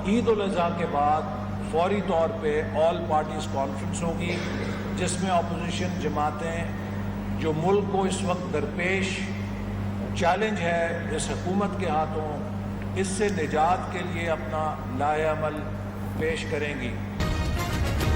عید الاضحیٰ کے بعد فوری طور پہ آل پارٹیز کانفرنس ہوگی، جس میں اپوزیشن جماعتیں جو ملک کو اس وقت درپیش چیلنج ہے اس حکومت کے ہاتھوں، اس سے نجات کے لیے اپنا لائحہ عمل پیش کریں گی۔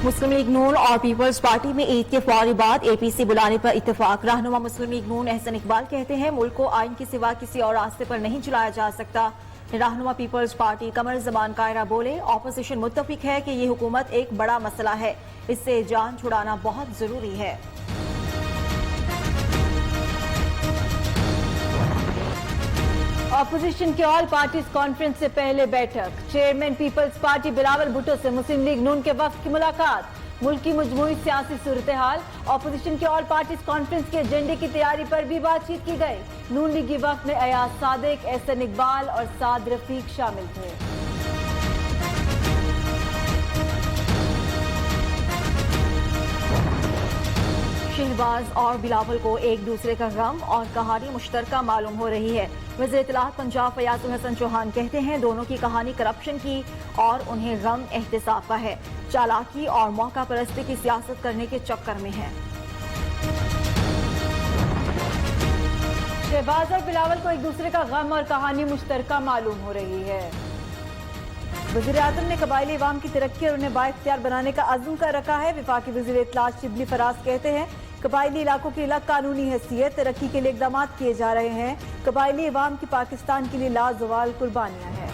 مسلم لیگ نون اور پیپلز پارٹی میں عید کے فوری بعد اے پی سی بلانے پر اتفاق۔ رہنما مسلم لیگ نون احسن اقبال کہتے ہیں ملک کو آئین کے سوا کسی اور راستے پر نہیں چلایا جا سکتا۔ رہنما پیپلز پارٹی قمر زمان کائرہ بولے اپوزیشن متفق ہے کہ یہ حکومت ایک بڑا مسئلہ ہے، اس سے جان چھڑانا بہت ضروری ہے۔ اپوزیشن کے آل پارٹیز کانفرنس سے پہلے بیٹھک، چیئرمین پیپلز پارٹی بلاول بھٹو سے مسلم لیگ نون کے وفد کی ملاقات، ملک کی مجموعی سیاسی صورتحال، اپوزیشن کے آل پارٹیز کانفرنس کے ایجنڈے کی تیاری پر بھی بات چیت کی گئی۔ نون لیگی وفد میں ایاز صادق، احسن اقبال اور سعد رفیق شامل تھے۔ شہباز اور بلاول کو ایک دوسرے کا غم اور کہانی مشترکہ معلوم ہو رہی ہے۔ وزیر اطلاعات پنجاب فیاض الحسن چوہان کہتے ہیں دونوں کی کہانی کرپشن کی اور انہیں غم احتساب کا ہے، چالاکی اور موقع پرستی کی سیاست کرنے کے چکر میں ہے۔ شہباز اور بلاول کو ایک دوسرے کا غم اور کہانی مشترکہ معلوم ہو رہی ہے۔ وزیر اعظم نے قبائلی عوام کی ترقی اور انہیں بااختیار بنانے کا عزم کر رکھا ہے۔ وفاقی وزیر اطلاعات شبلی فراز کہتے ہیں قبائلی علاقوں کی الگ قانونی حیثیت، ترقی کے لیے اقدامات کیے جا رہے ہیں، قبائلی عوام کی پاکستان کے لیے لازوال قربانیاں ہیں۔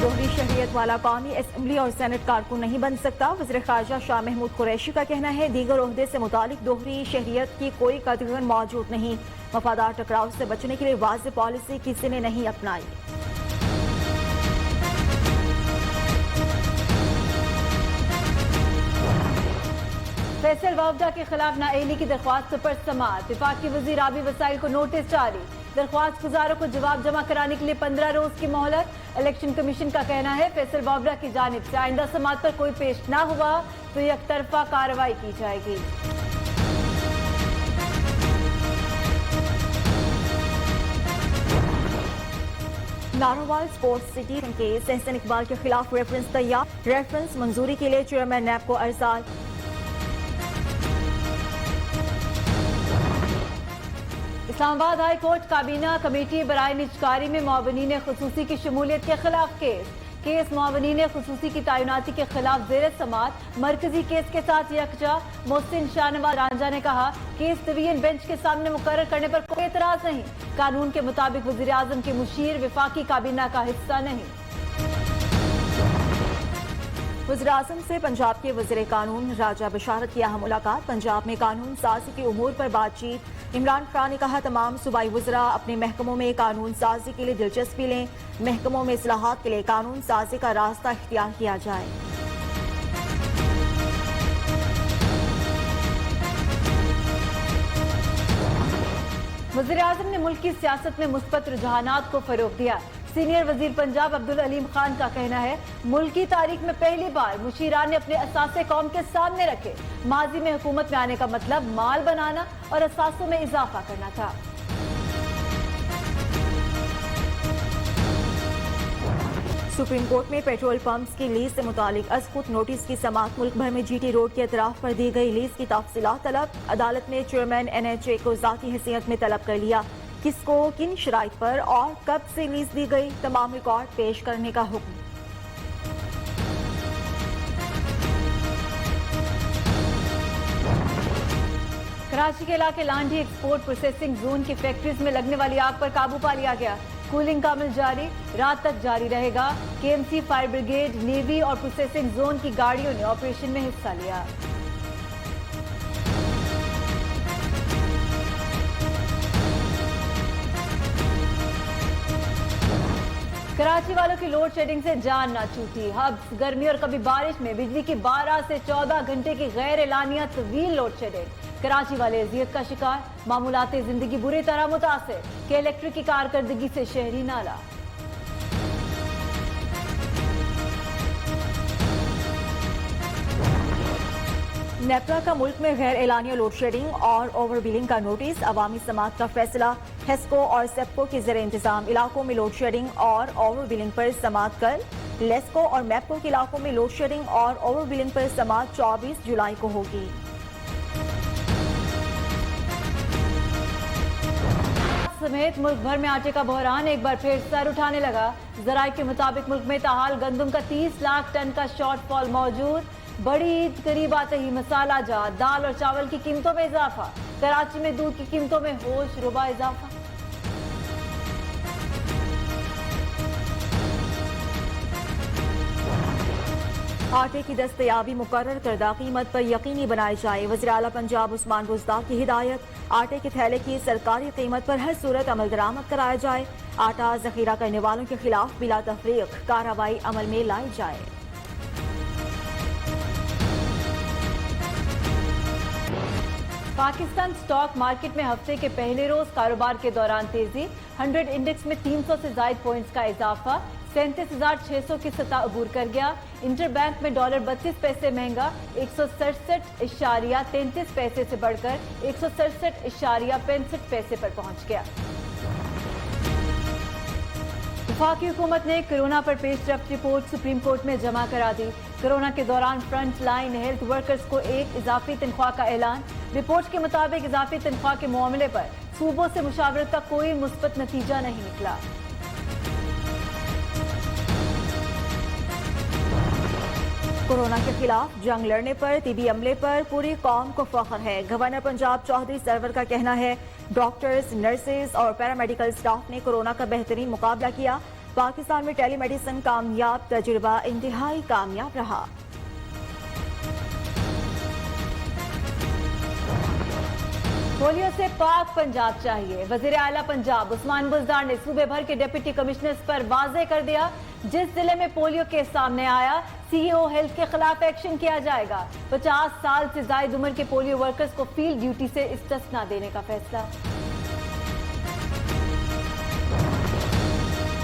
دوہری شہریت والا قومی اسمبلی اور سینٹ کارکن نہیں بن سکتا، وزیر خارجہ شاہ محمود قریشی کا کہنا ہے دیگر عہدے سے متعلق دوہری شہریت کی کوئی قطعاً موجود نہیں، مفادات ٹکراؤ سے بچنے کے لیے واضح پالیسی کسی نے نہیں اپنائی۔ فیصل وابڈا کے خلاف نااہلی کی درخواست پر سماعت، وفاقی وزیر آبی وسائل کو نوٹس جاری، درخواست گزاروں کو جواب جمع کرانے کے لیے 15 روز کی مہلت۔ الیکشن کمیشن کا کہنا ہے فیصل وابڈا کی جانب سے آئندہ سماعت پر کوئی پیش نہ ہوا تو یک طرفہ کارروائی کی جائے گی۔ Narowal sports city case, Ahsan Iqbal کے خلاف ریفرنس تیار، ریفرنس منظوری کے لیے چیئرمین نیب کو ارسال۔ اسلام آباد ہائی کورٹ کابینہ کمیٹی برائے نجکاری میں معاونین خصوصی کی شمولیت کے خلاف کیس معاونین خصوصی کی تعیناتی کے خلاف زیر سماعت، مرکزی کیس کے ساتھ یکجا۔ محسن شاہنواز رانجھا نے کہا کیس ڈویژن بینچ کے سامنے مقرر کرنے پر کوئی اعتراض نہیں، قانون کے مطابق وزیر اعظم کے مشیر وفاقی کابینہ کا حصہ نہیں۔ وزیر اعظم سے پنجاب کے وزیر قانون راجہ بشارت کی اہم ملاقات، پنجاب میں قانون سازی کے امور پر بات چیت۔ عمران خان نے کہا تمام صوبائی وزراء اپنے محکموں میں قانون سازی کے لیے دلچسپی لیں، محکموں میں اصلاحات کے لیے قانون سازی کا راستہ اختیار کیا جائے۔ وزیر اعظم نے ملک کی سیاست میں مثبت رجحانات کو فروغ دیا۔ سینئر وزیر پنجاب عبدالعلیم خان کا کہنا ہے ملکی تاریخ میں پہلی بار مشیران نے اپنے اثاثے قوم کے سامنے رکھے، ماضی میں حکومت میں آنے کا مطلب مال بنانا اور اثاثوں میں اضافہ کرنا تھا۔ سپریم کورٹ میں پیٹرول پمپس کی لیز سے متعلق از خود نوٹس کی سماعت، ملک بھر میں جی ٹی روڈ کے اطراف پر دی گئی لیز کی تفصیلات طلب، عدالت نے چیئرمین این ایچ اے کو ذاتی حیثیت میں طلب کر لیا، کس کو کن شرائط پر اور کب سے لیز دی گئی، تمام ریکارڈ پیش کرنے کا حکم۔ کراچی کے علاقے لانڈھی ایکسپورٹ پروسیسنگ زون کی فیکٹریز میں لگنے والی آگ پر قابو پا لیا گیا، کولنگ کا عمل جاری، رات تک جاری رہے گا۔ K M C, fire brigade, navy اور پروسیسنگ زون کی گاڑیوں نے آپریشن میں حصہ لیا۔ کراچی والوں کی لوڈ شیڈنگ سے جان نہ چھوٹی، حبس گرمی اور کبھی بارش میں بجلی کی 12 سے 14 گھنٹے کی غیر اعلانیہ طویل لوڈ شیڈنگ، کراچی والے اذیت کا شکار، معمولات زندگی بری طرح متاثر، کہ الیکٹرک کی کارکردگی سے شہری نالا۔ نیپرا کا ملک میں غیر اعلانیہ لوڈ شیڈنگ اور اوور بلنگ کا نوٹس، عوامی سماعت کا فیصلہ، ہیسکو اور سیپکو کے زیر انتظام علاقوں میں لوڈ شیڈنگ اور اوور بلنگ پر سماعت کل، لیسکو اور میپکو کے علاقوں میں لوڈ شیڈنگ اور اوور بلنگ پر سماعت 24 جولائی کو ہوگی۔ سمیت ملک بھر میں آٹے کا بحران ایک بار پھر سر اٹھانے لگا۔ ذرائع کے مطابق ملک میں تاحال گندم کا 30 لاکھ ٹن کا شارٹ فال موجود۔ بڑی عید قریب آتے ہی مسالہ جات، دال اور چاول کی قیمتوں میں اضافہ۔ کراچی میں دودھ کی قیمتوں میں ہوش ربا اضافہ۔ آٹے کی دستیابی مقرر کردہ قیمت پر یقینی بنائی جائے، وزیر اعلیٰ پنجاب عثمان بزدار کی ہدایت۔ آٹے کے تھیلے کی سرکاری قیمت پر ہر صورت عمل درآمد کرایا جائے۔ آٹا ذخیرہ کرنے والوں کے خلاف بلا تفریق کارروائی عمل میں لائی جائے۔ پاکستان سٹاک مارکیٹ میں ہفتے کے پہلے روز کاروبار کے دوران تیزی، 100 انڈیکس میں 300 سے زائد پوائنٹس کا اضافہ، 37,600 کی سطح عبور کر گیا۔ انٹر بینک میں ڈالر 32 پیسے مہنگا 167.33 پیسے سے بڑھ کر 167.65 پیسے پر پہنچ گیا۔ وفاقی حکومت نے کرونا پر پیش رفت رپورٹ سپریم کورٹ میں جمع کرا دی۔ کرونا کے دوران فرنٹ لائن ہیلتھ ورکرز کو ایک اضافی تنخواہ کا اعلان۔ رپورٹ کے مطابق اضافی تنخواہ کے معاملے پر صوبوں سے مشاورت کا کوئی مثبت نتیجہ نہیں نکلا۔ کورونا کے خلاف جنگ لڑنے پر طبی عملے پر پوری قوم کو فخر ہے۔ گورنر پنجاب چودھری سرور کا کہنا ہے ڈاکٹرز، نرسز اور پیرامیڈیکل سٹاف نے کورونا کا بہترین مقابلہ کیا۔ پاکستان میں ٹیلی میڈیسن کامیاب تجربہ انتہائی کامیاب رہا۔ پولیو سے پاک پنجاب چاہیے، وزیر اعلیٰ پنجاب عثمان بزدار نے صوبے بھر کے ڈپٹی کمشنرز پر واضح کر دیا، جس ضلع میں پولیو کیس سامنے آیا سی او ہیلتھ کے خلاف ایکشن کیا جائے گا۔ 50 سال سے زائد عمر کے پولیو ورکرز کو فیلڈ ڈیوٹی سے استثنا دینے کا فیصلہ۔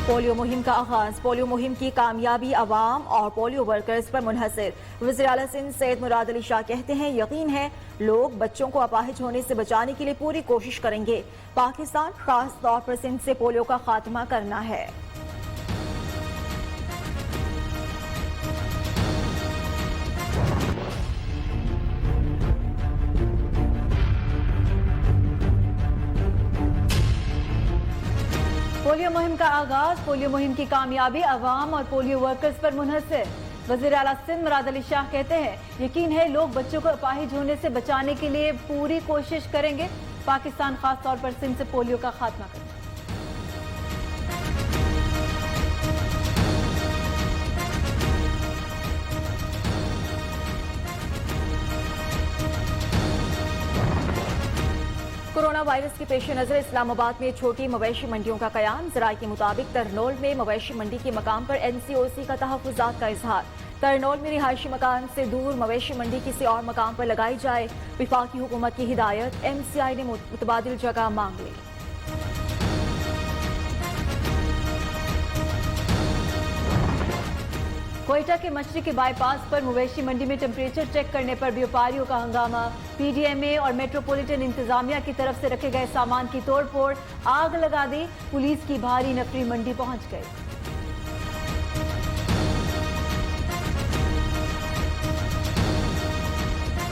پولیو مہم کا آغاز، پولیو مہم کی کامیابی عوام اور پولیو ورکرز پر منحصر۔ وزیر اعلیٰ سندھ سید مراد علی شاہ کہتے ہیں یقین ہے لوگ بچوں کو اپاہج ہونے سے بچانے کے لیے پوری کوشش کریں گے۔ پاکستان خاص طور پر سندھ سے پولیو کا خاتمہ کرنا ہے۔ پولیو مہم کا آغاز، پولیو مہم کی کامیابی عوام اور پولیو ورکرز پر منحصر۔ وزیر اعلیٰ سندھ مراد علی شاہ کہتے ہیں یقین ہے لوگ بچوں کو اپاہج ہونے سے بچانے کے لیے پوری کوشش کریں گے۔ پاکستان خاص طور پر سندھ سے پولیو کا خاتمہ کرے۔ کورونا وائرس کے پیش نظر اسلام آباد میں چھوٹی مویشی منڈیوں کا قیام۔ ذرائع کے مطابق ترنول میں مویشی منڈی کے مقام پر این سی او سی کا تحفظات کا اظہار۔ ترنول میں رہائشی مکان سے دور مویشی منڈی کسی اور مقام پر لگائی جائے۔ وفاقی حکومت کی ہدایت، ایم سی آئی نے متبادل جگہ مانگ لی۔ کوئٹہ کے مشرقی بائی پاس پر مویشی منڈی میں ٹمپریچر چیک کرنے پر بیوپاریوں کا ہنگامہ۔ پی ڈی ایم اے اور میٹروپولیٹن انتظامیہ کی طرف سے رکھے گئے سامان کی توڑ پھوڑ، آگ لگا دی، پولیس کی بھاری نفری منڈی پہنچ گئی۔